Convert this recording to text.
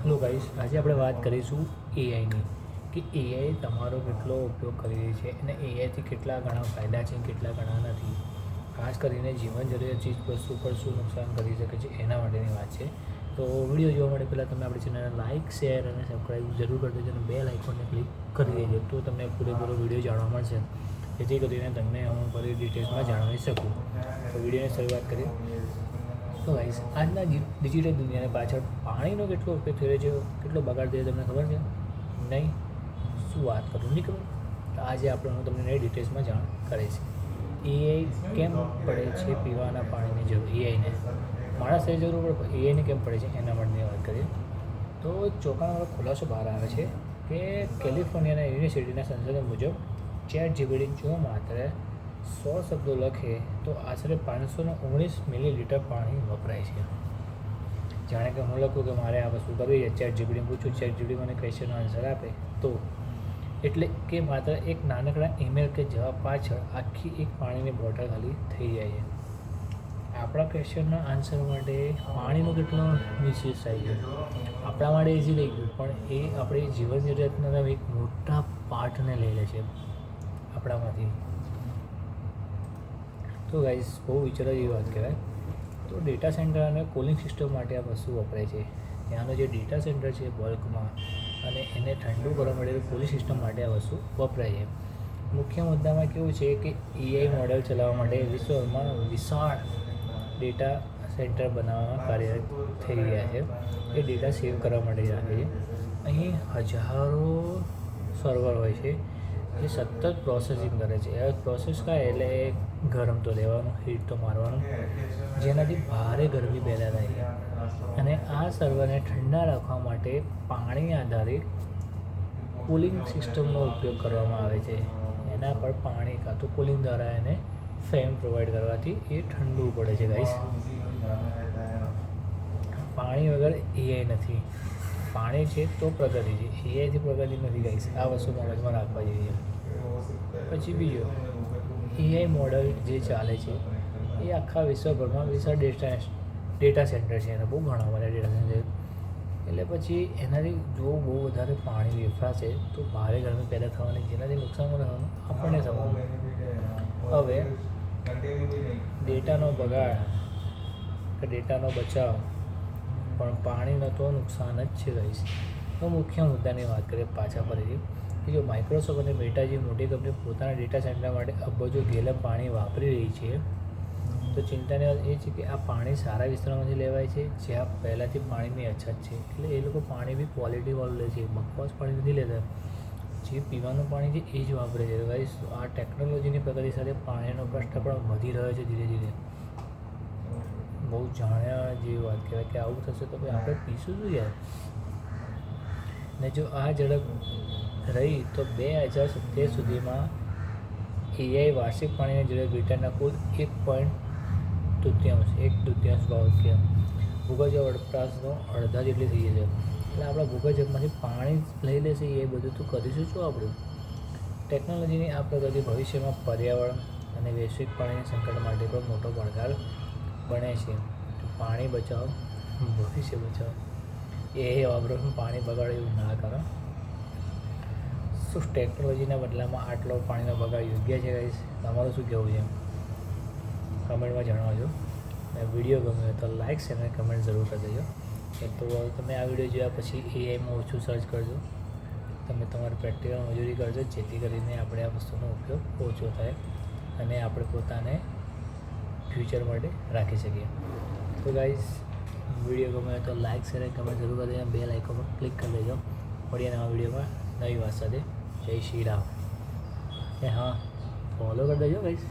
Hello guys, આજે આપણે વાત કરીશું એઆઈની કે એઆઈ તમારો કેટલો ઉપયોગ કરી રહી છે અને એઆઈથી કેટલા ઘણા ફાયદા છે કેટલા ઘણા નથી. ખાસ કરીને જીવન જરૂરિયાત ચીજ વસ્તુ પર શું નુકસાન કરી શકે છે એના માટેની વાત છે. તો વિડીયો જોવા માટે પહેલાં તમે આપણી ચેનલને લાઇક શેર અને સબસ્ક્રાઈબ જરૂર કરી દેજો અને બેલ આઇકોનને ક્લિક કરી દેજો તો તમને પૂરેપૂરો વિડીયો જાણવા મળશે, જેથી કરીને તમને હું ફરી ડિટેલ્સમાં જણાવી શકું. તો વિડીયોની શરૂઆત કરીએ. તો ગાઈસ, આજના ડિજિટલ દુનિયાને પાછળ પાણીનો કેટલો ઉપયોગ થઈ રહ્યો છે, કેટલો બગાડ થયો તમને ખબર છે? નહીં? શું વાત કરું, નહીં ખબર? તો આજે હું તમને નવી ડિટેલ્સમાં જાણ કરીશ. એઆઈ કેમ પડે છે પીવાના પાણીની જરૂર એઆઈને? માણસને જરૂર પડે એઆઈને કેમ પડે છે એના માટેની વાત કરીએ. તો ચોંકાવનારો ખુલાસો બહાર આવે છે કે કેલિફોર્નિયાના યુનિવર્સિટીના સંશોધન મુજબ ChatGPT જો માત્ર 100 શબ્દો લખે તો આશરે 519 મિલીલીટર પાણી વપરાય છે. જાણે કે હું લખું કે મારે આ વસ્તુ કરવી છે, ChatGPT પૂછું, ChatGPT મને ક્વેશ્ચનનો આન્સર આપે તો એટલે કે માત્ર એક નાનકડા ઈમેલ કે જવાબ પાછળ આખી એક પાણીની બોટલ ખાલી થઈ જાય છે. આપણા ક્વેશ્ચનના આન્સર માટે પાણીનો કેટલો મિસયુઝ થાય છે. આપણા માટે ઇઝી થઈ ગયું, પણ એ આપણી જીવન જરૂરિયાતના એક મોટા પાર્ટને લઈ લે છે આપણામાંથી. તો ગાઈસ, બહુ વિચારવા જેવી વાત કહેવાય. તો ડેટા સેન્ટર અને કુલિંગ સિસ્ટમ માટે આ વસ્તુ વપરાય છે. ત્યાંનો જે ડેટા સેન્ટર છે બલ્કમાં અને એને ઠંડુ કરવા માટે કુલિંગ સિસ્ટમ માટે આ વસ્તુ વપરાય છે. મુખ્ય મુદ્દામાં કેવું છે કે એઆઈ મોડેલ ચલાવવા માટે વિશ્વમાં વિશાળ ડેટા સેન્ટર બનાવવામાં કાર્યરત થઈ રહ્યા છે. એ ડેટા સેવ કરવા માટે રાખે છે. અહીં હજારો સર્વર હોય છે જે સતત પ્રોસેસિંગ કરે છે. એ પ્રોસેસ થાય એટલે ગરમ તો લેવાનું, હીટ તો મારવાનું, જેનાથી ભારે ગરમી પેદા થાય છે. અને આ સર્વરને ઠંડા રાખવા માટે પાણી આધારિત કુલિંગ સિસ્ટમનો ઉપયોગ કરવામાં આવે છે. એના પર પાણી કાં તો કુલિંગ દ્વારા એને ફેન પ્રોવાઈડ કરવાથી એ ઠંડુ પડે છે. ગાઈસ, પાણી વગર એઆઈ નથી. પાણી છે તો પ્રગતિ છે, એઆઈથી પ્રગતિ નથી. ગાઈસ, આ વસ્તુ મગજમાં રાખવા જોઈએ. પછી બીજો, એઆઈ મોડલ જે ચાલે છે એ આખા વિશ્વભરમાં વિશાળ ડેટા સેન્ટર છે. એના બહુ ઘણા બધા ડેટા સેન્ટર. એટલે પછી એનાથી જો બહુ વધારે પાણી વપરાશે તો ભારે ગરમી પેદા થવાની, જેનાથી નુકસાન થવાનું આપણને થવાનું. હવે ડેટાનો બગાડ કે ડેટાનો બચાવ પણ પાણીનો તો નુકસાન જ છે. ગાઈસ, તો મુખ્ય મુદ્દાની વાત કરીએ પાછા ફરીથી કે જો માઇક્રોસોફ્ટ અને મેટા જે મોટી કંપની પોતાના ડેટા સેન્ટર માટે અબજો ગેલન પાણી વાપરી રહી છે, તો ચિંતાની વાત એ છે કે આ પાણી સારા વિસ્તારોમાંથી લેવાય છે જ્યાં પહેલાંથી પાણીની અછત છે. એટલે એ લોકો પાણી બી ક્વોલિટીવાળું લે છે, બકવાસ પાણી નથી લેતા. જે પીવાનું પાણી છે એ જ વાપરે છે. ગાઈસ, આ ટેકનોલોજીની પ્રગતિ સાથે પાણીનો પ્રશ્ન પણ વધી રહ્યો છે ધીરે ધીરે. બહુ જાણ્યા જેવી વાત કહેવાય કે આવું થશે તો આપણે પીશું શું યાર? ને જો આ ઝડપ રહી તો 2070 સુધીમાં એઆઈ વાર્ષિક પાણીની જરૂરિયાત બ્રિટનના કુલ 1.33 ભાવ કે ભૂગર્ભ વપરાશનો અડધા જેટલી થઈ જશે. એટલે આપણા ભૂગર્ભમાંથી પાણી લઈ લેશે. એ બધું તો કરીશું શું આપણે? ટેકનોલોજીની આ પ્રગતિ ભવિષ્યમાં પર્યાવરણ અને વૈશ્વિક પાણીની સંકટ માટે પણ મોટો પડકાર બને છે. પાણી બચાવો, ભવિષ્ય બચાવો. એ વાપરો, પાણી બગાડો એવું ના કરો. શું ટેકનોલોજીના બદલામાં આટલો પાણીનો બગાડ યોગ્ય છે? ગાઈસ, તમારું શું કહેવું છે કમેન્ટમાં જણાવજો. અને વિડીયો ગમે તો લાઇક શેર અને કમેન્ટ જરૂર કરી દેજો. તો તમે આ વિડીયો જોયા પછી એઆઈમાં ઓછું સર્ચ કરજો. તમે તમારી પ્રેક્ટિકલ મજૂરી કરજો, જેથી કરીને આપણે આ વસ્તુનો ઉપયોગ ઓછો થાય અને આપણે પોતાને ફ્યુચર માટે રાખી શકીએ. તો ગાઈસ, વિડીયો ગમે તો લાઇક શેર અને કમેન્ટ જરૂર કરી દેજો. બેલ આઇકોન પર ક્લિક કરી દેજો. મળીએ નવા વિડીયોમાં નવી વાત સાથે. જય શ્રી રામ. હા, ફોલો કરી દેજો ગાઈસ.